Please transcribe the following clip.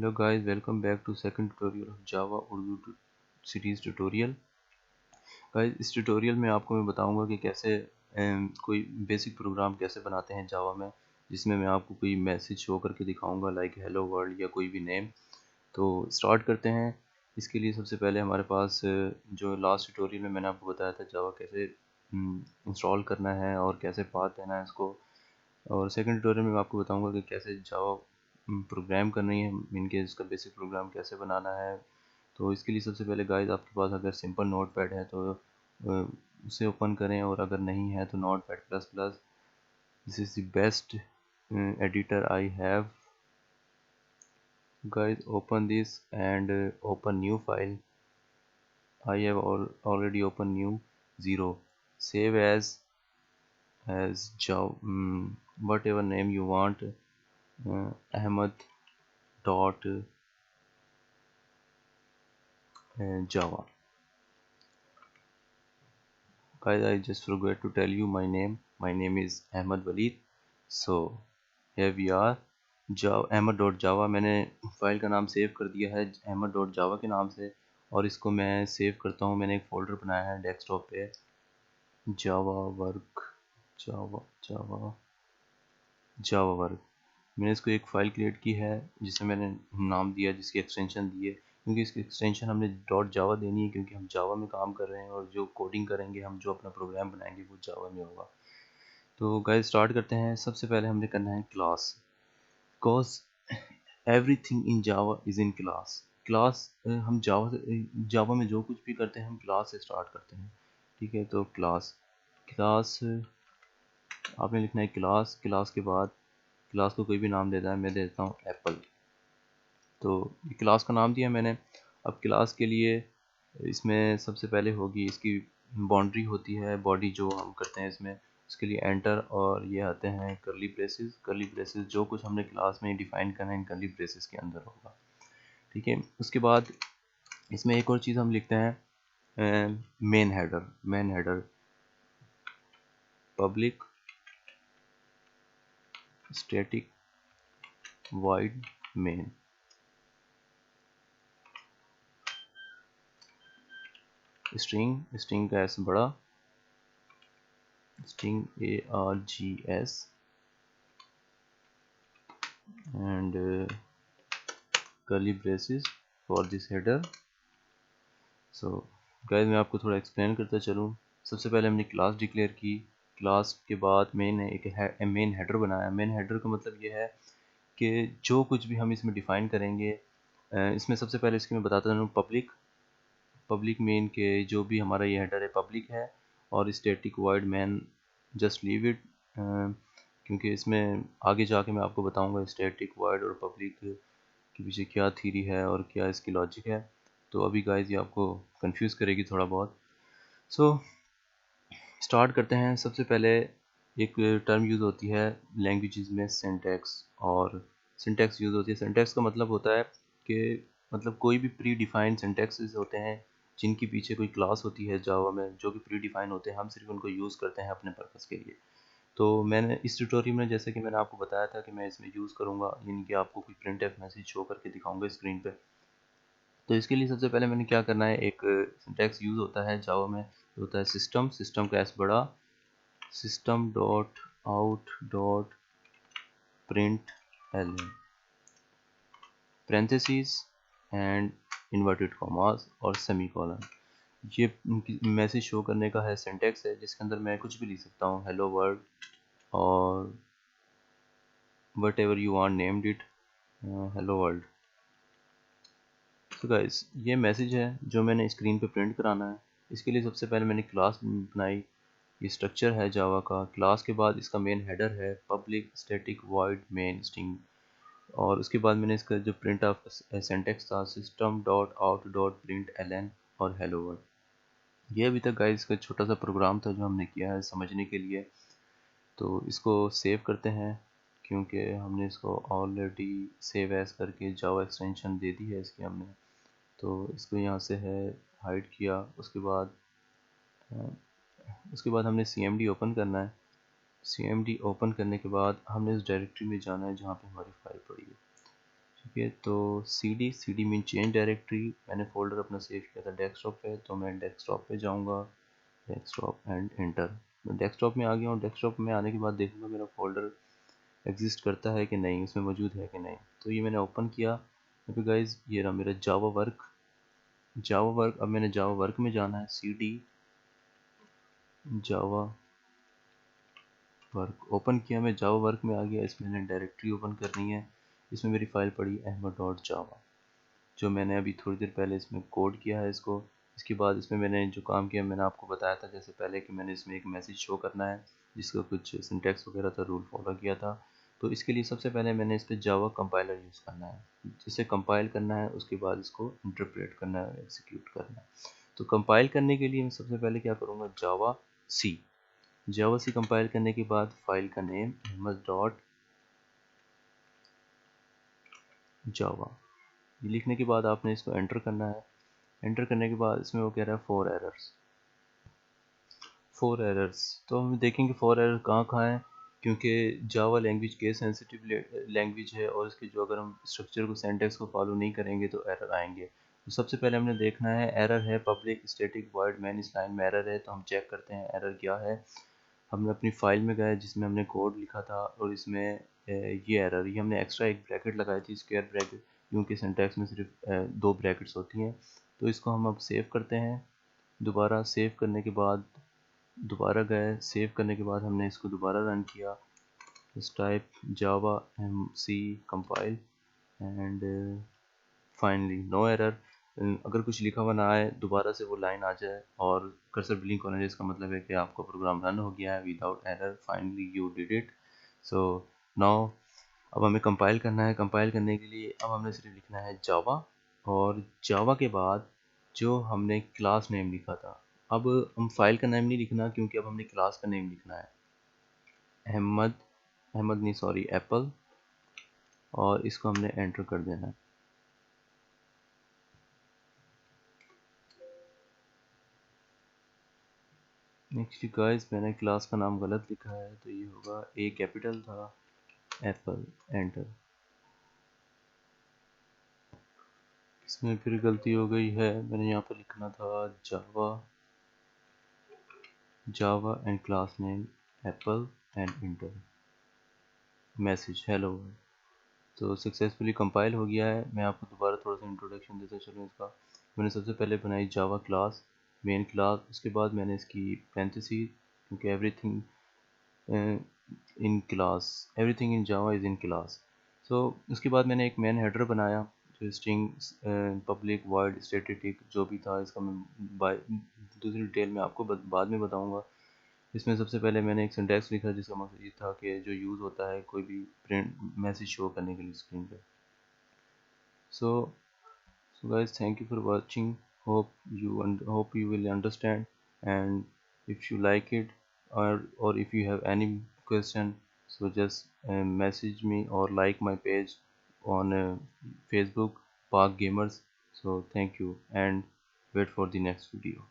Hello guys, welcome back to second tutorial of Java Urdu series tutorial। Guys इस tutorial में आपको मैं बताऊंगा कि कैसे कोई बेसिक प्रोग्राम कैसे बनाते हैं जावा में, जिसमें मैं आपको कोई मैसेज शो करके दिखाऊंगा लाइक हेलो वर्ल्ड या कोई भी नेम। तो स्टार्ट करते हैं। इसके लिए सबसे पहले हमारे पास जो लास्ट ट्यूटोरियल में मैंने आपको बताया था जावा कैसे इंस्टॉल करना है और कैसे पाथ देना है इसको, और सेकंड ट्यूटोरियल में मैं आपको बताऊंगा कि कैसे जावा प्रोग्राम करनी है, मीन के इसका बेसिक प्रोग्राम कैसे बनाना है। तो इसके लिए सबसे पहले गाइस आपके पास अगर सिंपल नोटपैड है तो उसे ओपन करें, और अगर नहीं है तो notepad plus plus, this is the best editor I have. guys open this and open new file. I have already opened new 0, save as Java, whatever name you want, Ahmed dot Java. Guys, I just forgot to tell you my name. My name is Ahmed Walid. So here we are, ahmed.java। मैंने file का नाम save कर दिया है ahmed.java के नाम से, और इसको मैं सेव करता हूँ। मैंने एक फ़ोल्डर बनाया है डेस्कटॉप पे, जावा वर्क, जावा जावा जावा वर्क। मैंने इसको एक फ़ाइल क्रिएट की है जिसे मैंने नाम दिया, जिसकी एक्सटेंशन दी है, क्योंकि इसकी एक्सटेंशन हमने डॉट जावा देनी है, क्योंकि हम जावा में काम कर रहे हैं और जो कोडिंग करेंगे, हम जो अपना प्रोग्राम बनाएंगे वो जावा में होगा। तो गाइस स्टार्ट करते हैं। सबसे पहले हमने करना है class, because everything in Java is in class. Class हम जावा में जो कुछ भी करते हैं हम क्लास से स्टार्ट करते हैं, ठीक है। तो क्लास क्लास आपने लिखना है क्लास। क्लास के बाद क्लास को कोई भी नाम देता है, मैं देता हूँ एप्पल। तो ये क्लास का नाम दिया मैंने। अब क्लास के लिए इसमें सबसे पहले होगी इसकी बाउंड्री होती है, बॉडी जो हम करते हैं इसमें, उसके लिए एंटर, और ये आते हैं करली ब्रेसेस। करली ब्रेसेस जो कुछ हमने क्लास में डिफाइन करना है इन करली ब्रेसेस के अंदर होगा, ठीक है। उसके बाद इसमें एक और चीज़ हम लिखते हैं main header. Main header public static void main। String का एस बड़ा, string ARGS, and curly braces for this header। So guys मैं आपको थोड़ा एक्सप्लेन करता चलूँ। सबसे पहले हमने क्लास डिक्लेयर की, क्लास के बाद मैंने एक मेन हेडर बनाया। मेन हेडर का मतलब ये है कि जो कुछ भी हम इसमें डिफ़ाइन करेंगे, इसमें सबसे पहले इसकी मैं बताता हूँ पब्लिक मेन के जो भी हमारा ये हेडर है पब्लिक है, और static void main just leave it, क्योंकि इसमें आगे जाके मैं आपको बताऊंगा स्टैटिक वॉइड और पब्लिक के पीछे क्या थ्योरी है और क्या इसकी लॉजिक है। तो अभी गाइस ये आपको कंफ्यूज करेगी थोड़ा बहुत। सो स्टार्ट करते हैं। सबसे पहले एक टर्म यूज़ होती है लैंग्वेजेस में, सिंटैक्स। और सिंटैक्स यूज़ होती है। सिंटैक्स का मतलब होता है कि मतलब कोई भी प्री डिफाइंड सिंटैक्सेस होते हैं जिनके पीछे कोई क्लास होती है जावा में, जो कि प्री डिफाइन होते हैं, हम सिर्फ उनको यूज़ करते हैं अपने पर्पज़ के लिए। तो मैंने इस ट्यूटोरियल में, जैसे कि मैंने आपको बताया था कि मैं इसमें यूज़ करूँगा, यानी कि आपको कोई प्रिंट एफ मैसेज शो करके दिखाऊंगा स्क्रीन पे। तो इसके लिए सबसे पहले मैंने क्या करना है, एक सिंटैक्स यूज़ होता है जावा में, जो होता है सिस्टम का एस बड़ा, system dot out dot print L parenthesis and inverted commas और सेमी कॉलन। ये मैसेज शो करने का है सिंटैक्स है, जिसके अंदर मैं कुछ भी लिख सकता हूँ, हेलो वर्ल्ड और what ever you want named it, hello world. तो गाइस ये मैसेज है जो मैंने स्क्रीन पे प्रिंट कराना है। इसके लिए सबसे पहले मैंने क्लास बनाई। ये स्ट्रक्चर है जावा का। क्लास के बाद इसका मेन हेडर है public static void main string, और उसके बाद मैंने इसका जो प्रिंट ऑफ सिंटैक्स था system dot out dot print L और हेलो वर्ल्ड। ये अभी तक गाइस का छोटा सा प्रोग्राम था जो हमने किया है समझने के लिए। तो इसको सेव करते हैं, क्योंकि हमने इसको ऑलरेडी सेव एज करके जावा एक्सटेंशन दे दी है इसकी हमने। तो इसको यहाँ से है हाइड किया। उसके बाद हमने CMD ओपन करना है। CMD ओपन करने के बाद हमने इस डायरेक्टरी में जाना है जहाँ पे हमारी फाइल पड़ी है। ठीक है। तो C D mean change directory, मैंने फोल्डर अपना सेव किया था डेस्कटॉप पे, तो मैं डेस्कटॉप पे जाऊंगा, डेस्कटॉप एंड एंटर। मैं डेस्कटॉप में आ गया हूँ। डेस्कटॉप में आने के बाद देखूंगा मेरा फोल्डर एग्जिस्ट करता है कि नहीं, उसमें मौजूद है कि नहीं। तो ये मैंने ओपन किया। अभी गाइज ये रहा मेरा जावा वर्क। जावा वर्क, अब मैंने जावा वर्क में जाना है, सी डी जावा वर्क ओपन किया। मैं जावा वर्क में आ गया। इसमें मैंने डायरेक्टरी ओपन करनी है। इसमें मेरी फ़ाइल पड़ी अहमद डॉट जावा, जो मैंने अभी थोड़ी देर पहले इसमें कोड किया है इसको। इसके बाद इसमें मैंने जो काम किया मैंने आपको बताया था जैसे पहले कि मैंने इसमें एक मैसेज शो करना है जिसका कुछ सिंटैक्स वगैरह था, रूल फॉलो किया था। तो इसके लिए सबसे पहले मैंने इस पर जावा कंपाइलर यूज़ करना है, जिसे कंपाइल करना है, उसके बाद इसको इंटरप्रेट करना है, एग्जीक्यूट करना है। तो कंपाइल करने के लिए मैं सबसे पहले क्या करूँगा, जावा सी कंपाइल करने के बाद फाइल का नेम अहमद डॉट जावा, ये लिखने के बाद आपने इसको एंटर करना है। एंटर करने के बाद इसमें वो कह रहा है फोर एरर्स। तो हम देखेंगे फोर एरर कहाँ कहाँ है, क्योंकि Java language case sensitive language है और इसके जो अगर हम स्ट्रक्चर को सेंटेक्स को फॉलो नहीं करेंगे तो एरर आएंगे। तो सबसे पहले हमने देखना है एरर है पब्लिक स्टैटिक वॉइड मैन, इस लाइन में एरर है। तो हम चेक करते हैं एरर क्या है। हमने अपनी फाइल में गए जिसमें हमने कोड लिखा था और इसमें ये एरर, ये हमने एक्स्ट्रा एक ब्रैकेट लगाई थी, स्क्वायर ब्रैकेट, क्योंकि सिंटैक्स में सिर्फ दो ब्रैकेट्स होती हैं। तो इसको हम अब सेव करते हैं। दोबारा सेव करने के बाद दोबारा गए, सेव करने के बाद हमने इसको दोबारा रन किया। इस type Java M C compile and finally no error. अगर कुछ लिखा हुआ ना आए, दोबारा से वो लाइन आ जाए और कर्सर ब्लिंक होना चाहिए, इसका मतलब है कि आपका प्रोग्राम रन हो गया है without error, finally you did it. So now अब हमें कंपाइल करना है। कंपाइल करने के लिए अब हमने सिर्फ लिखना है जावा, और जावा के बाद जो हमने क्लास नेम लिखा था, अब हम फाइल का नेम नहीं लिखना क्योंकि अब हमने क्लास का नेम लिखना है, अहमद, अहमद नहीं सॉरी एप्पल, और इसको हमने एंटर कर देना है। एक्चुअली गाइस मैंने क्लास का नाम गलत लिखा है, तो ये होगा ए कैपिटल था, एप्पल, एंटर। इसमें फिर गलती हो गई है, मैंने यहाँ पर लिखना था Java, Java and class name apple and enter, message hello. तो सक्सेसफुली कंपाइल हो गया है। मैं आपको दोबारा थोड़ा सा इंट्रोडक्शन देता चलूँ इसका। मैंने सबसे पहले बनाई जावा क्लास, मेन क्लास, उसके बाद मैंने इसकी पैरेंथेसिस, क्योंकि everything in class, everything in Java is in class. So उसके बाद मैंने एक मेन हेडर बनाया जो स्ट्रिंग पब्लिक वॉइड स्टैटिक जो भी था, इसका मैं दूसरी डिटेल में आपको बाद में बताऊंगा। इसमें सबसे पहले मैंने एक सिंटैक्स लिखा जिसका मकसद ये था कि जो यूज़ होता है कोई भी प्रिंट मैसेज शो करने के लिए स्क्रीन पे। So, so guys, thank you for watching. Hope you will understand, and if you like it, or if you have any question, so just message me or like my page on Facebook, Park Gamers. So thank you and wait for the next video.